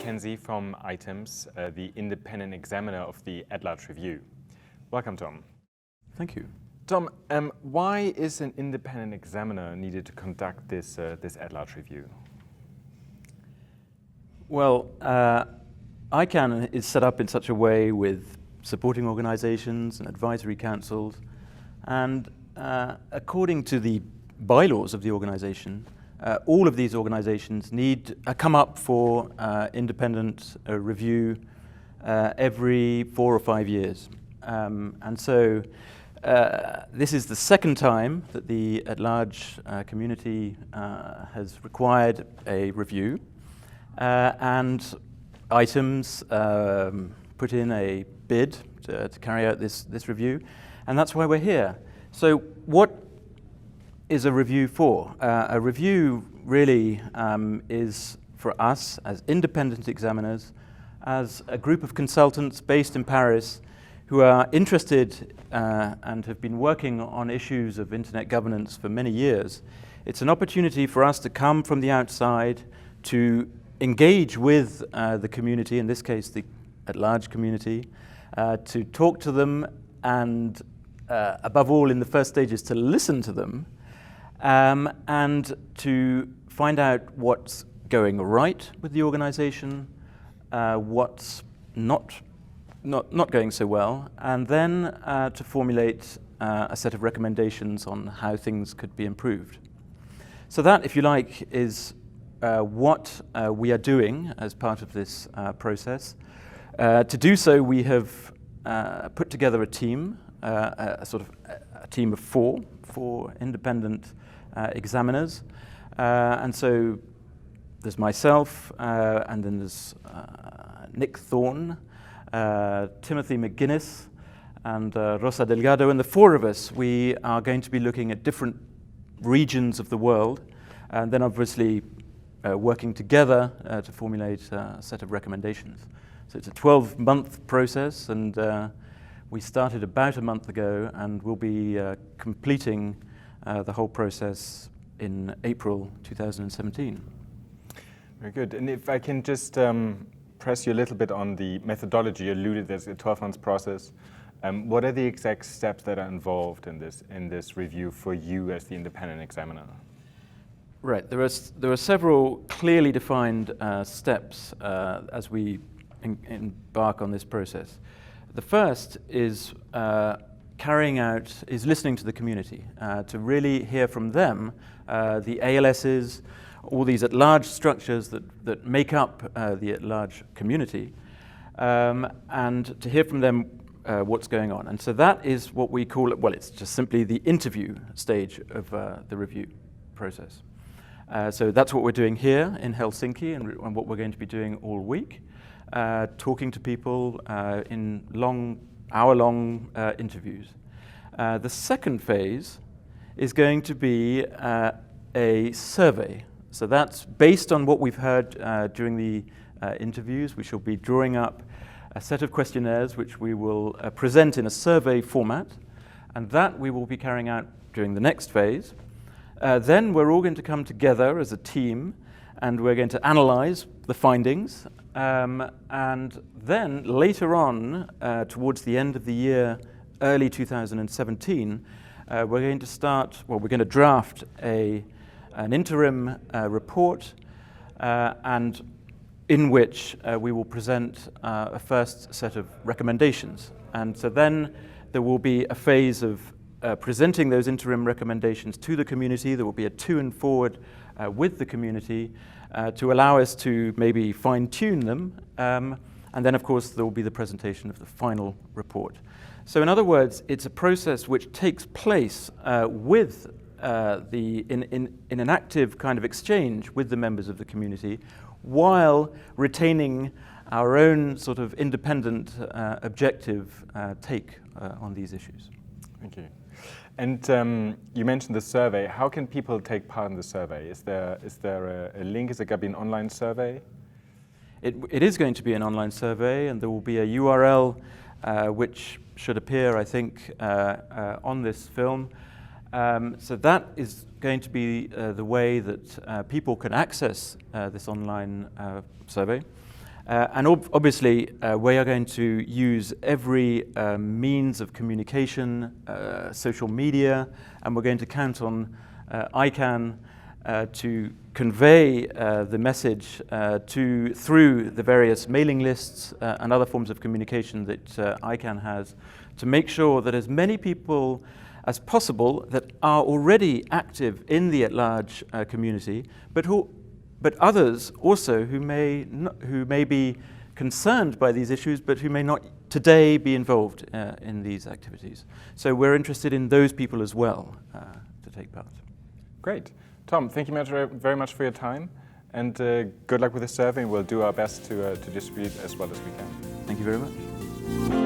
Mackenzie from Items, the independent examiner of the at-large review. Welcome, Tom. Thank you. Tom, why is an independent examiner needed to conduct this at-large review? Well, ICANN is set up in such a way with supporting organizations and advisory councils, and according to the bylaws of the organization, all of these organizations need come up for independent review every 4 or 5 years. And so this is the second time that the at-large community has required a review, and Items put in a bid to carry out this review, and that's why we're here. So what is a review for? A review really is for us as independent examiners, as a group of consultants based in Paris who are interested and have been working on issues of internet governance for many years. It's an opportunity for us to come from the outside to engage with the community, in this case the at-large community, to talk to them and above all in the first stages to listen to them, and to find out what's going right with the organization, what's not going so well, and then to formulate a set of recommendations on how things could be improved. So that, if you like, is what we are doing as part of this process. To do so, we have put together a team, a team of four independent examiners, and so there's myself, and then there's Nick Thorne, Timothy McGuinness, and Rosa Delgado, and the four of us, we are going to be looking at different regions of the world, and then obviously working together to formulate a set of recommendations. So it's a 12-month process, and we started about a month ago, and we'll be completing the whole process in April 2017. Very good. And if I can just press you a little bit on the methodology. You alluded there's a 12-month process. What are the exact steps that are involved in this review for you as the independent examiner? Right. There are several clearly defined steps as we embark on this process. The first is listening to the community, to really hear from them, the ALSs, all these at-large structures that make up the at-large community, and to hear from them what's going on. And so that is what we call it, well, it's just simply the interview stage of the review process. So that's what we're doing here in Helsinki, and what we're going to be doing all week, talking to people in hour-long interviews. The second phase is going to be a survey. So that's based on what we've heard during the interviews. We shall be drawing up a set of questionnaires which we will present in a survey format, and that we will be carrying out during the next phase. Then we're all going to come together as a team, and we're going to analyze the findings, and then later on, towards the end of the year, early 2017, we're going to draft an interim report, and in which we will present a first set of recommendations. And so then there will be a phase of presenting those interim recommendations to the community. There will be a to and forward with the community to allow us to maybe fine-tune them, and then of course there will be the presentation of the final report. So in other words, it's a process which takes place in an active kind of exchange with the members of the community, while retaining our own sort of independent, objective take on these issues. Thank you. And you mentioned the survey. How can people take part in the survey? Is there a link? Is it going to be an online survey? It is going to be an online survey, and there will be a URL which should appear, I think, on this film. So that is going to be the way that people can access this online survey. Obviously, we are going to use every means of communication, social media, and we're going to count on ICANN to convey the message through the various mailing lists and other forms of communication that ICANN has, to make sure that as many people as possible that are already active in the at-large community, but others also who may be concerned by these issues, but who may not today be involved in these activities. So we're interested in those people as well to take part. Great. Tom, thank you very much for your time, and good luck with the survey. We'll do our best to distribute as well as we can. Thank you very much.